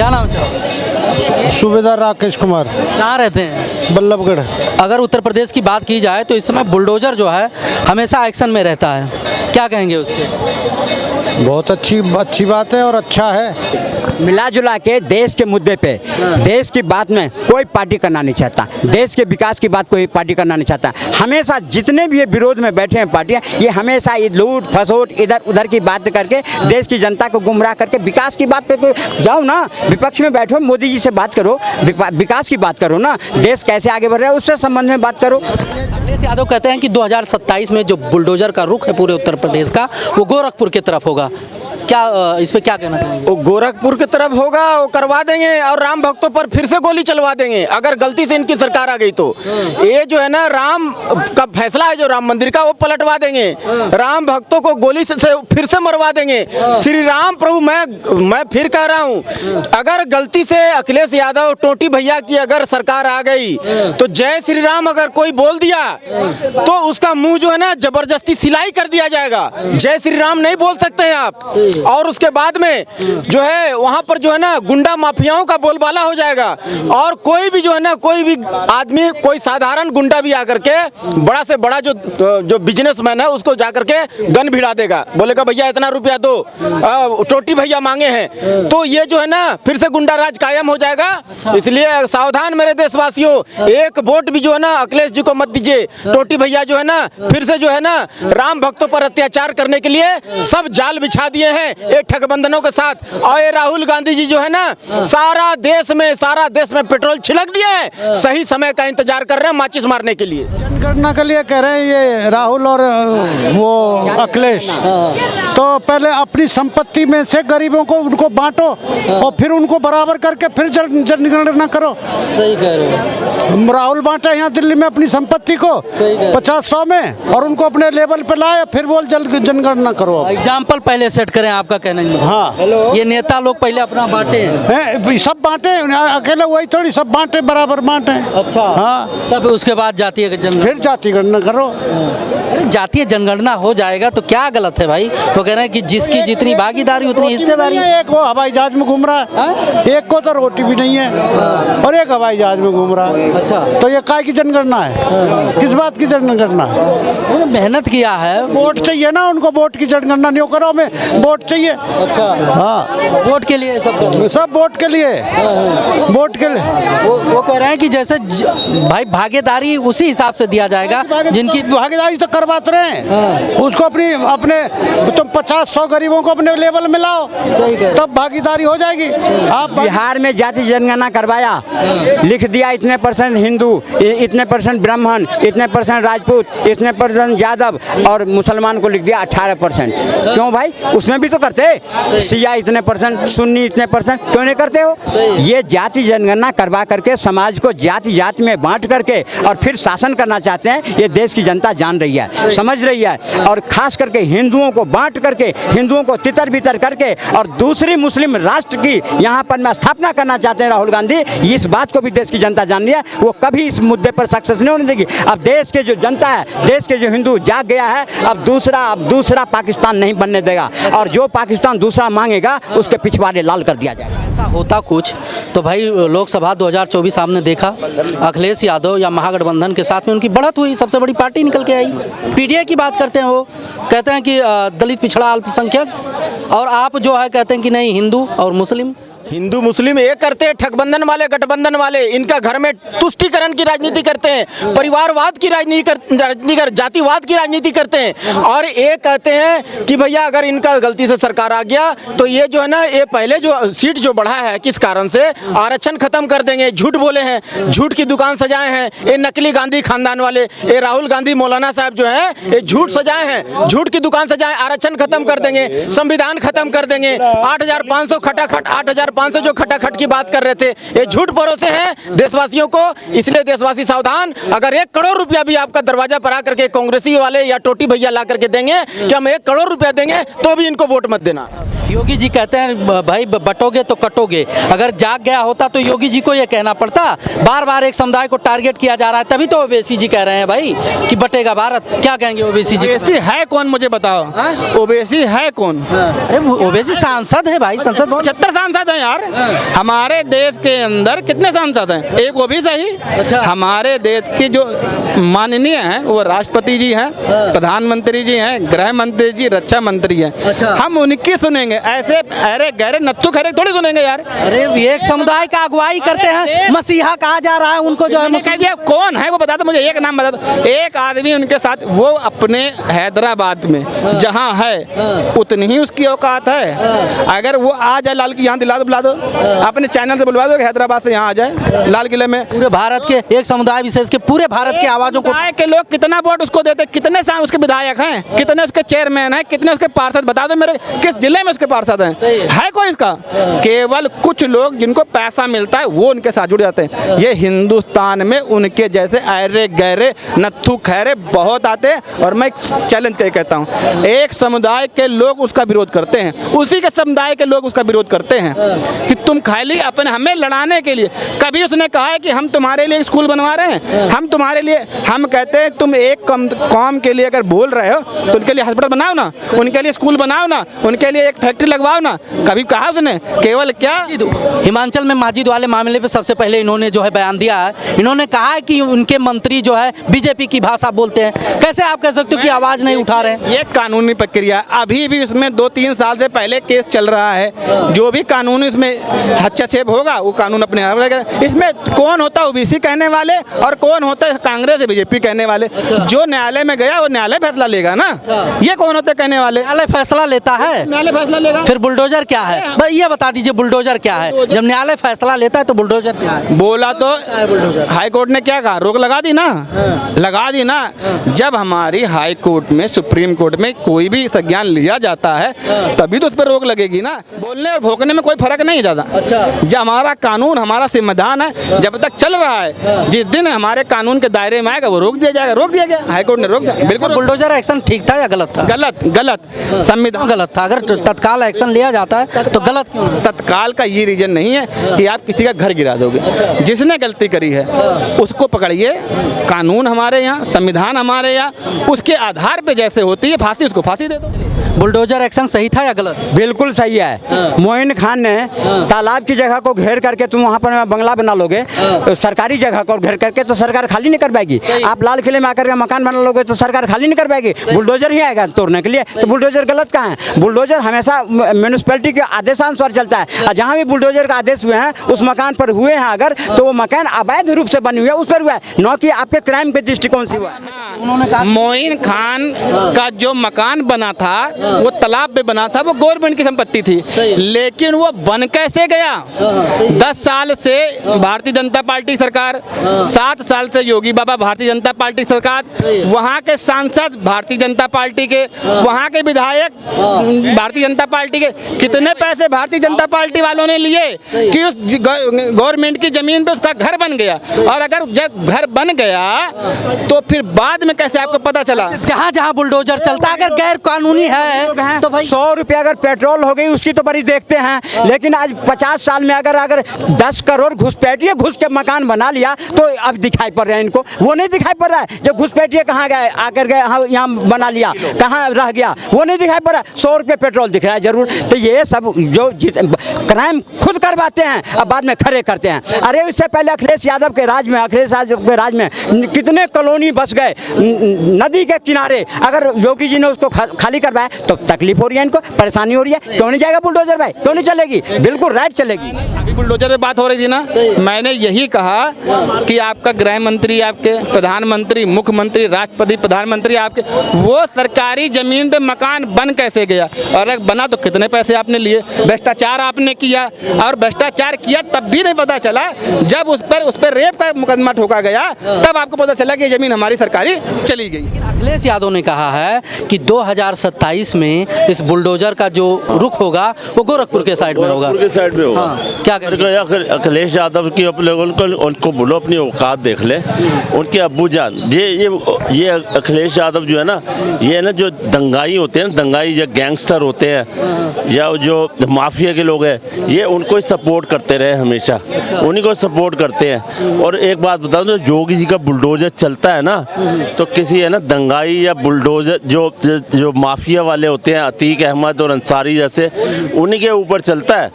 क्या नाम है? सूबेदार राकेश कुमार, कहाँ रहते हैं? बल्लभगढ़। अगर उत्तर प्रदेश की बात की जाए तो इस समय बुलडोजर जो है हमेशा एक्शन में रहता है, क्या कहेंगे उसके? बहुत अच्छी बात है और अच्छा है। मिला जुला के देश के मुद्दे पे, देश की बात में कोई पार्टी करना नहीं चाहता, देश के विकास की बात कोई पार्टी करना नहीं चाहता। हमेशा जितने भी ये विरोध में बैठे हैं पार्टियां, ये हमेशा ये लूट फसोट इधर उधर की बात करके देश की जनता को गुमराह करके विकास की बात पे जाओ ना, विपक्ष में बैठो, मोदी जी से बात करो, विकास की बात करो ना, देश कैसे आगे बढ़ रहा है उससे संबंध में बात करो। अखिलेश यादव कहते हैं कि 2027 में जो बुलडोजर का रुख है पूरे उत्तर प्रदेश का, वो गोरखपुर की तरफ होगा। क्या इस पे क्या कहना चाहेंगे? वो गोरखपुर की तरफ होगा, वो करवा देंगे और राम भक्तों पर फिर से गोली चलवा देंगे अगर गलती से इनकी सरकार आ गई तो। ये जो है ना, राम का फैसला है जो राम मंदिर का, वो पलटवा देंगे, राम भक्तों को गोली से फिर से मरवा देंगे। श्री राम प्रभु, मैं फिर कह रहा हूँ, अगर गलती से अखिलेश यादव टोटी भैया की अगर सरकार आ गई तो जय श्री राम अगर कोई बोल दिया तो उसका मुंह जो है ना जबरदस्ती सिलाई कर दिया जाएगा। जय श्री राम नहीं बोल सकते हैं आप। और उसके बाद में जो है वहां पर जो है ना गुंडा माफियाओं का बोलबाला हो जाएगा और कोई भी जो है ना, कोई भी आदमी, कोई साधारण गुंडा भी आकर के बड़ा से बड़ा जो बिजनेसमैन है उसको जाकर के गन भिड़ा देगा, बोलेगा भैया इतना रुपया दो, टोटी भैया मांगे हैं, तो ये जो है ना फिर से गुंडा राज कायम हो जाएगा। इसलिए सावधान मेरे देशवासियों, एक वोट भी जो है ना अखिलेश जी को मत दीजिए। टोटी भैया जो है ना फिर से जो है ना राम भक्तों पर अत्याचार करने के लिए सब जाल बिछा दिए हैं ये ठगबंधनों के साथ। और ये राहुल गांधी जी जो है ना सारा देश में पेट्रोल छिड़क दिया है, सही समय का इंतजार कर रहे हैं माचिस मारने के लिए। जनगणना के लिए कह रहे हैं ये राहुल और वो अखिलेश, तो पहले अपनी संपत्ति में से गरीबों को उनको बांटो और फिर उनको बराबर करके फिर जनगणना करो। सही कह रहे हो। राहुल बांटे यहाँ दिल्ली में अपनी संपत्ति को 50-100 में और उनको अपने लेवल पे लाए, फिर बोल जनगणना करो। एग्जाम्पल पहले सेट करें, आपका कहना है? हाँ, ये नेता लोग पहले अपना बांटे हैं, सब बांटे, अकेले वही थोड़ी, सब बांटे, बराबर बांटे। अच्छा, हाँ, तब उसके बाद जातीय जनगणना, फिर जाति गणना करो। जातीय जनगणना हो जाएगा तो क्या गलत है भाई? वो कह रहे हैं कि जिसकी जितनी भागीदारी उतनी हिस्सेदारी। एक वो हवाई जहाज में घूम रहा है, एक को तो रोटी भी नहीं है और एक हवाई जहाज में घूम रहा है। अच्छा, तो ये काय की जनगणना है? किस बात की जनगणना है? उन्होंने मेहनत किया है, वोट चाहिए ना उनको, वोट की जनगणना नहीं करो, हमें वोट चाहिए। अच्छा, हाँ, वोट के लिए सब कर रहे हैं। सब वोट के लिए, वोट के लिए। वो कह रहे हैं कि जैसे भाई भागीदारी उसी हिसाब से दिया जाएगा जिनकी भागीदारी तो करवाते रहे हैं, उसको अपने तुम 50-100 गरीबों को अपने लेवल में लाओ, तब भागीदारी हो जाएगी। आप बिहार में जाति जनगणना करवाया, लिख दिया इतने % हिंदू, इतने % ब्राह्मण, इतने % राजपूत, इतने % यादव और मुसलमान को लिख दिया 18%। क्यों भाई? उसमें भी तो करते, सिया इतने %, सुन्नी इतने %, क्यों नहीं करते हो? ये जाति जनगणना करवा करके समाज को जाति जाति में बांट करके और फिर शासन करना चाहते हैं। ये देश की जनता जान रही है, समझ रही है, और खास करके हिंदुओं को बांट करके, हिंदुओं को तितर बितर करके और दूसरी मुस्लिम राष्ट्र की यहाँ पर में स्थापना करना चाहते हैं राहुल गांधी। इस बात को भी देश की जनता जान रही है, वो कभी इस मुद्दे पर सक्सेस नहीं होने देगी। अब देश के जो जनता है, देश के जो हिंदू जाग गया है, अब दूसरा पाकिस्तान नहीं बनने देगा और जो पाकिस्तान दूसरा मांगेगा उसके पिछवाड़े लाल कर दिया जाएगा। ऐसा होता कुछ तो भाई लोकसभा 2024 आपने देखा, अखिलेश यादव या महागठबंधन के साथ में उनकी बढ़त हुई, सबसे बड़ी पार्टी निकल के आई। पीडीए की बात करते हैं, वो कहते हैं कि दलित पिछड़ा अल्पसंख्यक, और आप जो है कहते हैं कि नहीं हिंदू और मुस्लिम। हिंदू मुस्लिम एक करते हैं, ठगबंधन वाले, गठबंधन वाले, इनका घर में तुष्टीकरण की राजनीति करते हैं, परिवारवाद की राजनीति जातिवाद की राजनीति करते हैं। और ये कहते हैं कि भैया अगर इनका गलती से सरकार आ गया तो ये जो है ना, ये पहले जो सीट जो बढ़ा है किस कारण से, आरक्षण खत्म कर देंगे, झूठ बोले हैं, झूठ की दुकान सजाए हैं ये नकली गांधी खानदान वाले, ये राहुल गांधी मौलाना साहब जो है ये झूठ सजाए हैं, झूठ की दुकान सजाए, आरक्षण खत्म कर देंगे, संविधान खत्म कर देंगे, 8,500 खटाखट 8,500 जो खटाखट की बात कर रहे थे, ये झूठ परोसे हैं देशवासियों को। इसलिए देशवासी सावधान, अगर 1 करोड़ रुपया भी आपका दरवाजा पर आकर के कांग्रेसी वाले या टोटी भैया ला करके देंगे कि हम 1 करोड़ रुपया देंगे तो भी इनको वोट मत देना। योगी जी कहते हैं भाई बटोगे तो कटोगे, अगर जाग गया होता तो योगी जी को ये कहना पड़ता। बार बार एक समुदाय को टारगेट किया जा रहा है, तभी तो ओवैसी जी कह रहे हैं भाई कि बटेगा भारत। क्या कहेंगे ओवैसी जी? ओवैसी है कौन मुझे बताओ, ओवैसी है कौन? अरे ओवैसी सांसद है भाई, संसद भवन 76 सांसद हैं यार हमारे देश के अंदर। कितने सांसद हैं? एक वो भी सही। अच्छा। हमारे देश के जो माननीय हैं वो राष्ट्रपति जी हैं, प्रधानमंत्री जी हैं, गृह मंत्री जी, रक्षा मंत्री हैं। अच्छा। हम उनकी सुनेंगे? ऐसे अरे गहरे नत्थु खैरे थोड़ी सुनेंगे यार। अरे एक समुदाय का अगुवाई करते हैं, मसीहा कहा जा रहा है उनको, जो है मैंने कह दिया कौन है वो बता दो मुझे, एक नाम बता दो। एक आदमी उनके साथ, वो अपने हैदराबाद में जहाँ है उतनी ही उसकी औकात है। अगर वो आ जाए लाल की यहाँ दिला दो, बुला दो, अपने चैनल से बुलवा दो कि हैदराबाद से यहाँ आ जाए लाल किले में। पूरे भारत के एक समुदाय विशेष के पूरे भारत की आवाजों को समुदाय के लोग कितना वोट उसको देते, कितने उसके विधायक हैं, कितने उसके चेयरमैन हैं, कितने उसके पार्षद, बता दो मेरे किस जिले में उसके पार्षद हैं? है कोई इसका? केवल कुछ लोग जिनको पैसा मिलता है वो उनके साथ जुड़ जाते हैं। ये हिंदुस्तान में उनके जैसे अरे गहरे नत्थु खैरे बहुत आते हैं। और मैं चैलेंज करके कहता हूँ, एक समुदाय के लोग उसका विरोध करते हैं, उसी के समुदाय के लोग उसका विरोध करते हैं कि तुम खाली अपने हमें लड़ाने के लिए। कभी उसने कहा है कि हम तुम्हारे लिए स्कूल बनवा रहे हैं, हम तुम्हारे लिए, हम कहते हैं तुम एक कौम के लिए अगर बोल रहे हो तो उनके लिए हॉस्पिटल बनाओ ना, उनके लिए स्कूल बनाओ ना, उनके लिए एक फैक्ट्री लगवाओ ना। कभी कहा उसने? केवल क्या हिमाचल में माजिद वाले मामले पे सबसे पहले इन्होंने जो है बयान दिया है। इन्होंने कहा है कि उनके मंत्री जो है बीजेपी की भाषा बोलते हैं। कैसे आप कह सकते हो कि आवाज नहीं उठा रहे हैं? ये कानूनी प्रक्रिया, अभी भी उसमें 2-3 साल से पहले केस चल रहा है। जो भी कानून इसमें हस्तक्षेप होगा वो कानून अपने आप रहेगा। इसमें कौन होता है ओबीसी कहने वाले और कौन होता है कांग्रेस या बीजेपी कहने वाले? जो न्यायालय में गया वो न्यायालय फैसला लेगा ना। ये कौन होते कहने वाले? न्यायालय फैसला लेता है, न्यायालय फैसला लेगा। फिर बुलडोजर क्या है? भाई ये बता दीजिए, बुलडोजर क्या है? जब न्यायालय फैसला लेता है तो बुलडोजर क्या है? बोला तो हाई कोर्ट ने क्या कहा? रोक लगा दी ना, लगा दी ना। जब हमारी हाई कोर्ट में, सुप्रीम कोर्ट में कोई भी संज्ञान लिया जाता है तभी तो उस पर रोक लगेगी ना। बोलने और भोंकने में कोई फर्क नहीं ज़्यादा। जब हमारा कानून, हमारा संविधान है, जब तक चल रहा है, जिस दिन हमारे कानून के दायरे में आएगा वो रोक दिया जाएगा। रोक दिया गया, हाई कोर्ट ने रोक दिया। बिल्कुल। बुलडोजर एक्शन ठीक था या गलत था? गलत संविधान गलत था। अगर तत्काल एक्शन लिया जाता है तो गलत क्यों? तत्काल का ये रीजन नहीं है कि आप किसी का घर गिरा दोगे। जिसने गलती करी है उसको पकड़िए। कानून हमारे यहाँ, संविधान हमारे यहाँ, उसके आधार पे जैसे होती है फांसी, उसको फांसी दे दो। बुलडोजर एक्शन सही था या गलत? बिल्कुल सही है। मोइन खान ने तालाब की जगह को घेर करके तुम वहाँ पर बंगला बना लोगे, सरकारी जगह को घेर करके तो सरकार खाली नहीं कर पाएगी। आप लाल किले में आकर के मकान बना लोगे तो सरकार खाली नहीं कर पाएगी, बुलडोजर ही आएगा तोड़ने के लिए। तो बुलडोजर गलत कहाँ है? बुलडोजर हमेशा म्यूनिसिपैलिटी के आदेशानुसार चलता है। और जहाँ भी बुलडोजर का आदेश हुए हैं उस मकान पर हुए हैं अगर, तो वो मकान अवैध रूप से बनी हुई है उस पर हुआ है, न कि आपके क्राइम के दृष्टिकोण से हुआ है। उन्होंने कहा मोइन खान का जो मकान बना था वो तालाब पे बना था, वो गवर्नमेंट की संपत्ति थी। लेकिन वो बन कैसे गया? 10 साल से भारतीय जनता पार्टी सरकार, 7 साल से योगी बाबा भारतीय जनता पार्टी सरकार, वहाँ के सांसद भारतीय जनता पार्टी के, वहाँ के विधायक भारतीय जनता पार्टी के। कितने पैसे भारतीय जनता पार्टी वालों ने लिए कि उस गवर्नमेंट की जमीन पे उसका घर बन गया। और अगर जब घर बन गया तो फिर बाद में कैसे आपको पता चला? जहाँ जहाँ बुलडोजर चलता है अगर गैर कानूनी है तो भाई 100 रुपये अगर पेट्रोल हो गई उसकी तो बड़ी देखते हैं, लेकिन आज 50 साल में अगर 10 करोड़ घुसपैठिए घुस के मकान बना लिया तो अब दिखाई पड़ रहा है इनको। वो नहीं दिखाई पड़ रहा है जब घुसपैठिए कहाँ गए, आकर गए यहाँ बना लिया, कहाँ रह गया, वो नहीं दिखाई पड़ रहा है। 100 रुपये पेट्रोल दिख रहा है जरूर। तो ये सब जो क्राइम खुद करवाते हैं अब बाद में खड़े करते हैं। अरे इससे पहले अखिलेश यादव के राज में कितने कॉलोनी बस गए नदी के किनारे। अगर योगी जी ने उसको खाली करवाया तो तकलीफ हो रही है, इनको परेशानी हो रही है। क्यों नहीं जाएगा बुलडोजर भाई? क्यों नहीं चलेगी? बिल्कुल राइट चलेगी। अभी बुलडोजर पे बात हो रही थी ना, मैंने यही कहा कि आपका गृह मंत्री, आपके प्रधानमंत्री, मुख्यमंत्री, राष्ट्रपति, प्रधानमंत्री, आपके वो सरकारी जमीन पे मकान बन कैसे गया? और अगर बना तो कितने पैसे आपने लिए? भ्रष्टाचार आपने किया, और भ्रष्टाचार किया तब भी नहीं पता चला। जब उस पर रेप का मुकदमा ठोका गया तब आपको पता चला कि ये जमीन हमारी सरकारी चली गई। अखिलेश यादव ने कहा है कि 2027 में इस बुलडोजर का जो रुख होगा वो गोरखपुर के साइड में होगा। गोरखपुर के साइड में होगा। हाँ, क्या कहेंगे? अखिलेश यादव की अपने उनको बोलो अपनी औकात देख ले। उनके अब्बू जान ये अखिलेश यादव जो है ना, ये ना जो दंगाई होते हैं, दंगाई या गैंगस्टर होते हैं या जो माफिया के लोग हैं, ये उनको ही सपोर्ट करते रहे हमेशा, उन्हीं को सपोर्ट करते हैं। और एक बात बताऊं, तो जोगी जी का बुलडोजर चलता है ना, तो किसी है ना दंगाई या बुलडोजर जो माफिया वाले होते हैं, अतीक अहमद और अंसारी जैसे, उन्हीं के ऊपर चलता है।